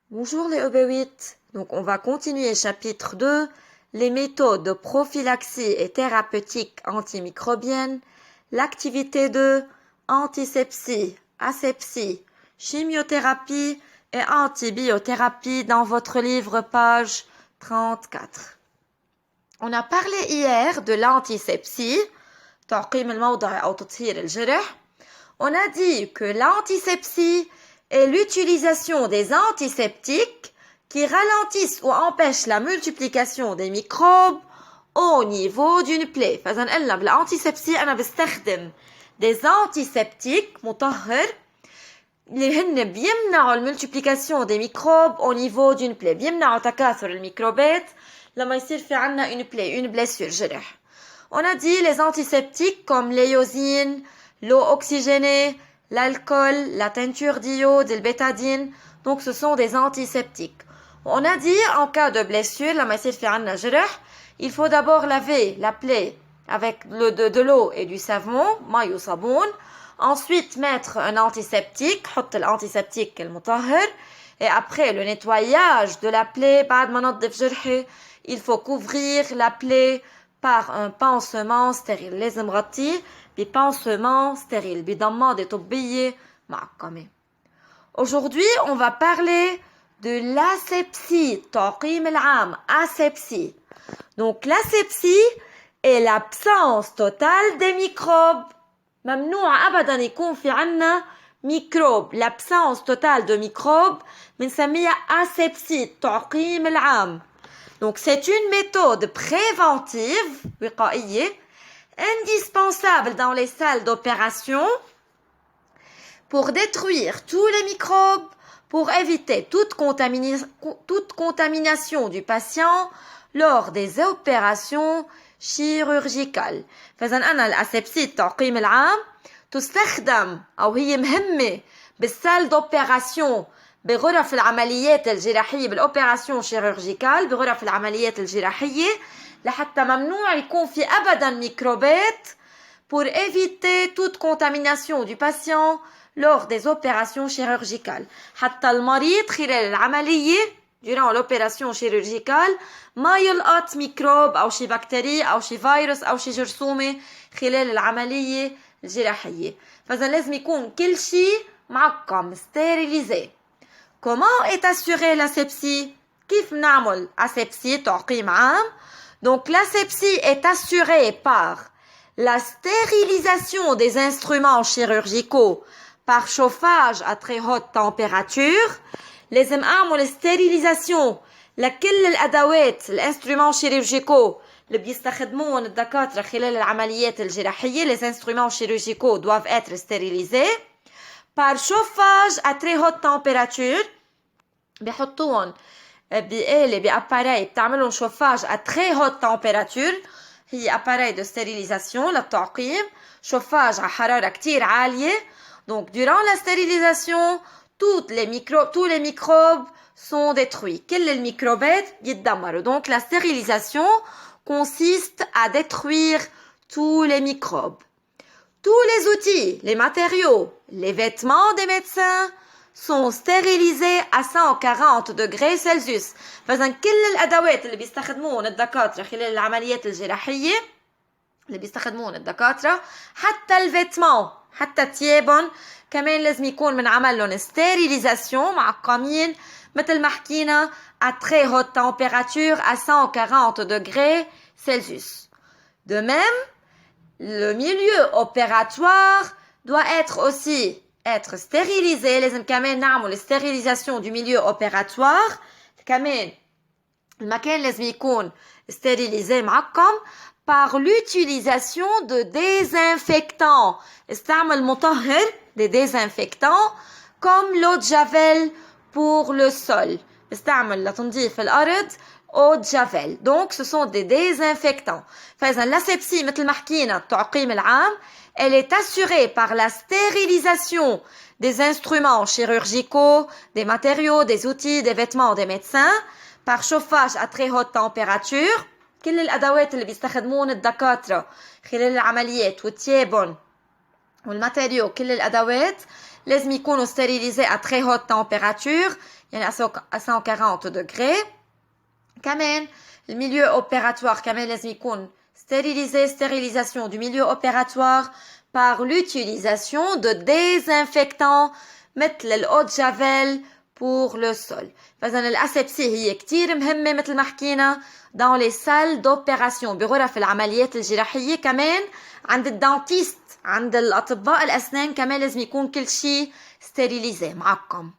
Bonjour les EB8. Donc on va continuer chapitre 2, les méthodes de prophylaxie et thérapeutique antimicrobienne, l'activité 2, antisepsie, asepsie, chimiothérapie et antibiothérapie dans votre livre page 34. On a parlé hier de l'antisepsie, تعقيم الموضع أو تطهير الجرح. On a dit que l'antisepsie est l'utilisation des antiseptiques qui ralentissent ou empêchent la multiplication des microbes au niveau d'une plaie. فإذا قلنا بالانتيسبسي أنا بستخدم des antiseptiques مطهر اللي هن بيمنعوا المultiplication des microbes au niveau d'une plaie. بيمنعوا تكاثر الميكروبات لما يصير في عنا une plaie, une blessure, جرح. On a dit les antiseptiques comme l'éosine, l'eau oxygénée, l'alcool, la teinture d'iode, le bétadine. Donc, ce sont des antiseptiques. On a dit, en cas de blessure, il faut d'abord laver la plaie avec de l'eau et du savon, maï ou saboun. Ensuite, mettre un antiseptique, l'antiseptique et après le nettoyage de la plaie, il faut couvrir la plaie par un pansement stérile. لازم نغطيه بpansement stérile بضمادة طبية معقمة. Aujourd'hui, on va parler de l'asepsie, تعقيم العام, asepsie. Donc l'asepsie est l'absence totale des microbes. ممنوع أبدا يكون في عنا ميكروب. L'absence totale de microbes بنسميها asepsie, تعقيم العام. Donc, c'est une méthode préventive, indispensable dans les salles d'opération pour détruire tous les microbes, pour éviter toute contamination du patient lors des opérations chirurgicales. فإذا أنا الأسepsie التعقيم العام تستخدم أو هي مهمة بالسال d'opération بغرف العمليات الجراحية بالأوبراسيون شيرورجيكال بغرف العمليات الجراحية لحتى ممنوع يكون في أبدا ميكروبات pour éviter toute contamination du patient lors des opérations chirurgicales. حتى المريض خلال العملية durant l'opération chirurgicale ما يلقط ميكروب أو شي بكتيريا أو شي فيروس أو شي جرثومة خلال العملية الجراحية. فإذا لازم يكون كل شيء معقم stérilisé. Comment est assurée l'asepsie? كيف نعمل asepsie تعقيم عام? Donc l'asepsie est assurée par la stérilisation des instruments chirurgicaux par chauffage à très haute température. لازم أعمل stérilisation لكل الأدوات الانسترومون chirurgicaux اللي بيستخدمون الدكاترة خلال العمليات الجراحية. Les instruments chirurgicaux doivent être stérilisés par chauffage à très haute température. بيحطوهم بآلة بأباراي بتعملهم chauffage à très haute température. هي أباراي de stérilisation للتعقيم. chauffage à حرارة كتير عالية. Donc durant la stérilisation tous les microbes sont détruits. كل الميكروبات بيتدمروا. Donc la stérilisation consiste à détruire tous les microbes. Tous les outils, les matériaux, les vêtements des médecins sont stérilisés à 140 degrés Celsius. فإذا كل الأدوات اللي بيستخدمون الدكاترة خلال العمليات الجراحية حتى الفيتمون حتى تيابن كمان لازم يكون من عملهم stérilisation معقمين مثل ما حكينا à très haute température à 140 degrés Celsius. De même, le milieu opératoire doit être stérilisé. لازم كمان نعمل stérilisation du milieu opératoire. كمان المكان لازم يكون stérilisé معقم par l'utilisation de désinfectants. استعمل مطهر des désinfectants comme l'eau de javel pour le sol. استعمل لتنظيف الأرض eau de javel. Donc ce sont des désinfectants. فإذا l'asepsie مثل ما حكينا التعقيم العام elle est assurée par la stérilisation des instruments chirurgicaux, des matériaux, des outils, des vêtements des médecins, par chauffage à très haute température. كل الأدوات اللي بيستخدمون الدكاترة خلال العمليات والتيابن والماتيريو كل الأدوات لازم يكونوا stérilisés à très haute température يعني à 140 degrés. كمان الميليو opératoire كمان لازم يكون stérilisé, stérilisation du milieu opératoire par l'utilisation de désinfectants مثل الأو دو جافيل pour le sol. فإذا الأسepsie هي كتير مهمة مثل ما حكينا dans les salles d'opération بغرف العمليات الجراحية. كمان عند الدانتيست عند الأطباء الأسنان كمان لازم يكون كل شيء ستيريليزي معقم.